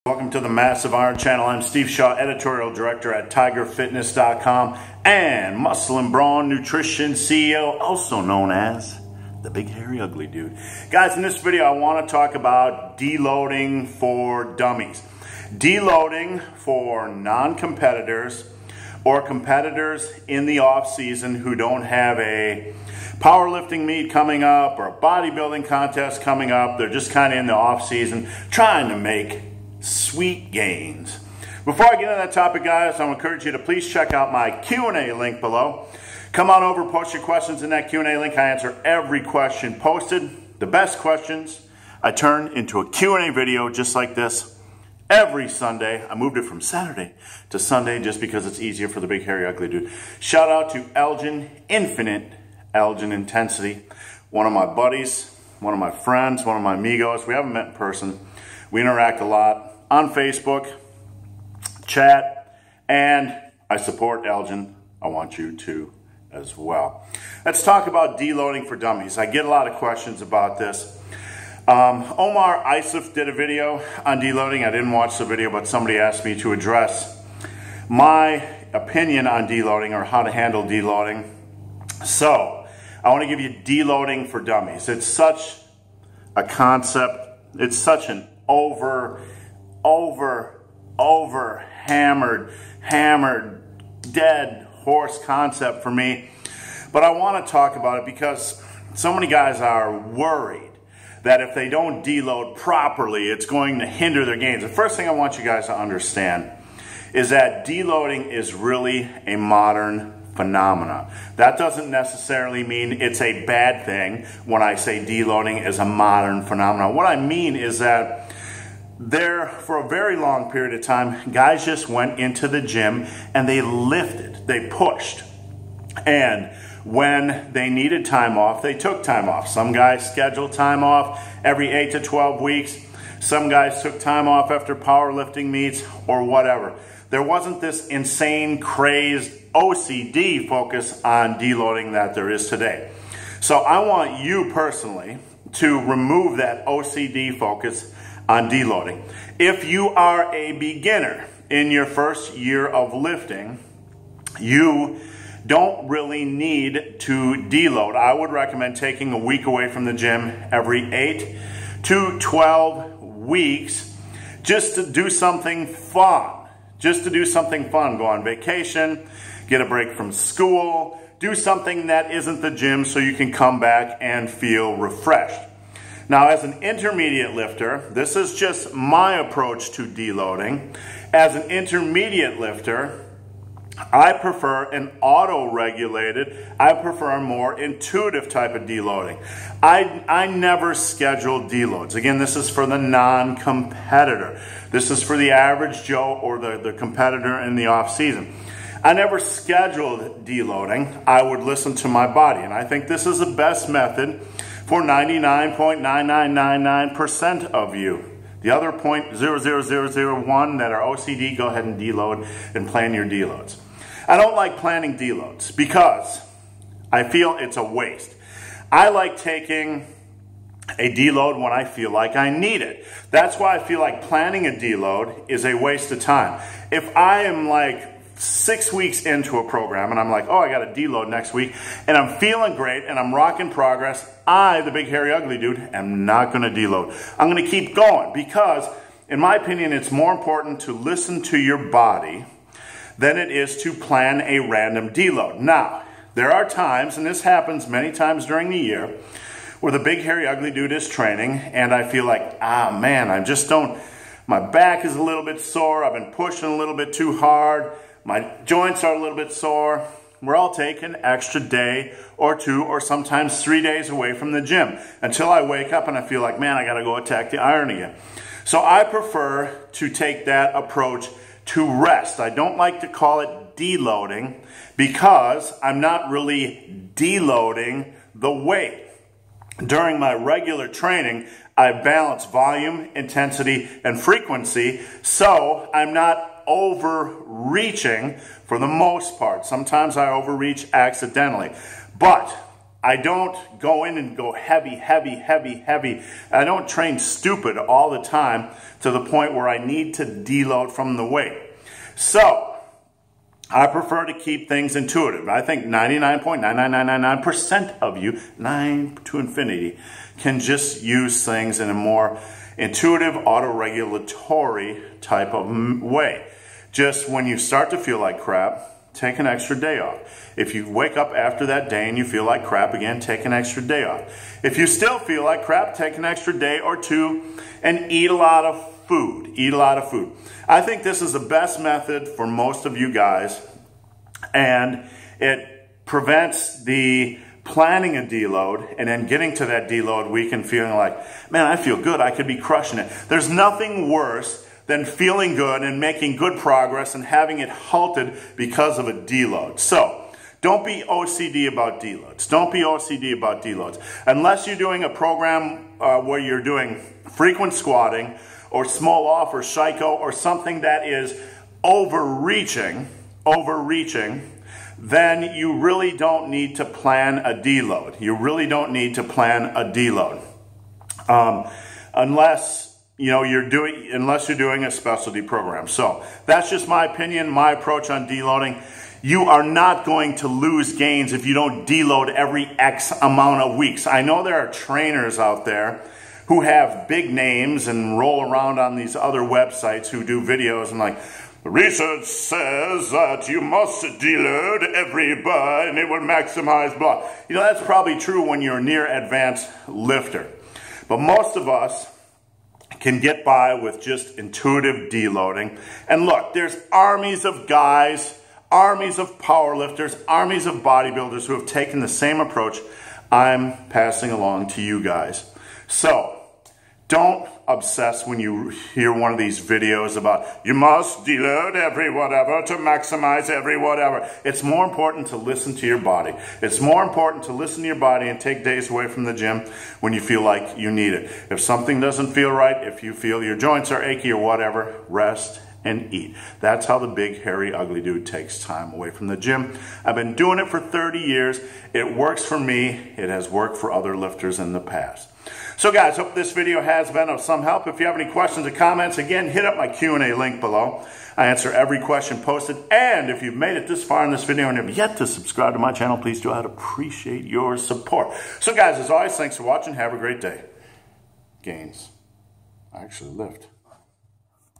Welcome to the Massive Iron Channel. I'm Steve Shaw, editorial director at tigerfitness.com and Muscle and Brawn Nutrition CEO, also known as the Big Hairy Ugly Dude. Guys, in this video I want to talk about deloading for dummies. Deloading for non-competitors or competitors in the off season who don't have a powerlifting meet coming up or a bodybuilding contest coming up. They're just kind of in the off season trying to make sweet gains. Before I get into that topic, guys, I want to encourage you to please check out my Q&A link below. Come on over, post your questions in that Q&A link. I answer every question posted. The best questions I turn into a Q&A video just like this every Sunday. I moved it from Saturday to Sunday just because it's easier for the Big Hairy Ugly Dude. Shout out to Elgin, Infinite Elgin Intensity, one of my buddies, one of my friends, one of my amigos. We haven't met in person. We interact a lot on Facebook, chat, and I support Elgin. I want you to as well. Let's talk about deloading for dummies. I get a lot of questions about this. Omar Isuf did a video on deloading. I didn't watch the video, but somebody asked me to address my opinion on deloading or how to handle deloading. So I want to give you deloading for dummies. It's such a concept. It's such an hammered, dead horse concept for me. But I want to talk about it because so many guys are worried that if they don't deload properly, it's going to hinder their gains. The first thing I want you guys to understand is that deloading is really a modern phenomenon. That doesn't necessarily mean it's a bad thing when I say deloading is a modern phenomenon. What I mean is that for a very long period of time, guys just went into the gym and they lifted, they pushed. And when they needed time off, they took time off. Some guys scheduled time off every 8 to 12 weeks. Some guys took time off after powerlifting meets or whatever. There wasn't this insane, crazed OCD focus on deloading that there is today. So I want you personally to remove that OCD focus on deloading. If you are a beginner in your first year of lifting, you don't really need to deload. I would recommend taking a week away from the gym every 8 to 12 weeks just to do something fun. Just to do something fun. Go on vacation, get a break from school, do something that isn't the gym so you can come back and feel refreshed. Now, as an intermediate lifter, this is just my approach to deloading. As an intermediate lifter, I prefer an auto-regulated, I prefer a more intuitive type of deloading. I never schedule deloads. Again, this is for the non-competitor. This is for the average Joe or the competitor in the off-season. I never scheduled deloading. I would listen to my body, and I think this is the best method for 99.9999% of you. The other 0.00001 that are OCD, go ahead and deload and plan your deloads. I don't like planning deloads because I feel it's a waste. I like taking a deload when I feel like I need it. That's why I feel like planning a deload is a waste of time. If I am like 6 weeks into a program and I'm like, oh, I got a deload next week and I'm feeling great and I'm rocking progress, I, the Big Hairy Ugly Dude, am not going to deload. I'm going to keep going because, in my opinion, it's more important to listen to your body than it is to plan a random deload. Now, there are times, and this happens many times during the year, where the Big Hairy Ugly Dude is training and I feel like, man, I just don't, my back is a little bit sore, I've been pushing a little bit too hard, my joints are a little bit sore. We're all taking an extra day or 2 or sometimes 3 days away from the gym until I wake up and I feel like, man, I got to go attack the iron again. So I prefer to take that approach to rest. I don't like to call it deloading because I'm not really deloading the weight. During my regular training, I balance volume, intensity, and frequency, so I'm not overreaching for the most part. Sometimes I overreach accidentally. But I don't go in and go heavy, heavy, heavy, heavy. I don't train stupid all the time to the point where I need to deload from the weight. So I prefer to keep things intuitive. I think 99.99999% of you, 9 to infinity, can just use things in a more intuitive, auto-regulatory type of way. Just when you start to feel like crap, take an extra day off. If you wake up after that day and you feel like crap again, take an extra day off. If you still feel like crap, take an extra day or two and eat a lot of food. Eat a lot of food. I think this is the best method for most of you guys, and it prevents the planning a deload and then getting to that deload week and feeling like, man, I feel good, I could be crushing it. There's nothing worse than feeling good and making good progress and having it halted because of a deload. So don't be OCD about deloads. Don't be OCD about deloads. Unless you're doing a program where you're doing frequent squatting or small off or Psycho or something that is overreaching, then you really don't need to plan a deload. You really don't need to plan a deload. Unless you're doing a specialty program. So that's just my opinion, my approach on deloading. You are not going to lose gains if you don't deload every X amount of weeks. I know there are trainers out there who have big names and roll around on these other websites who do videos and like, research says that you must deload every bar and it will maximize blah. That's probably true when you're a near advanced lifter. But most of us can get by with just intuitive deloading. And look, there's armies of guys, armies of powerlifters, armies of bodybuilders who have taken the same approach I'm passing along to you guys. So don't obsess when you hear one of these videos about you must deload every whatever to maximize every whatever. It's more important to listen to your body. It's more important to listen to your body and take days away from the gym when you feel like you need it. If something doesn't feel right, if you feel your joints are achy or whatever, rest and eat. That's how the big, hairy, ugly dude takes time away from the gym. I've been doing it for 30 years. It works for me. It has worked for other lifters in the past. So guys, hope this video has been of some help. If you have any questions or comments, again, hit up my Q&A link below. I answer every question posted. And if you've made it this far in this video and have yet to subscribe to my channel, please do. I'd appreciate your support. So guys, as always, thanks for watching. Have a great day. Gains. I actually lift.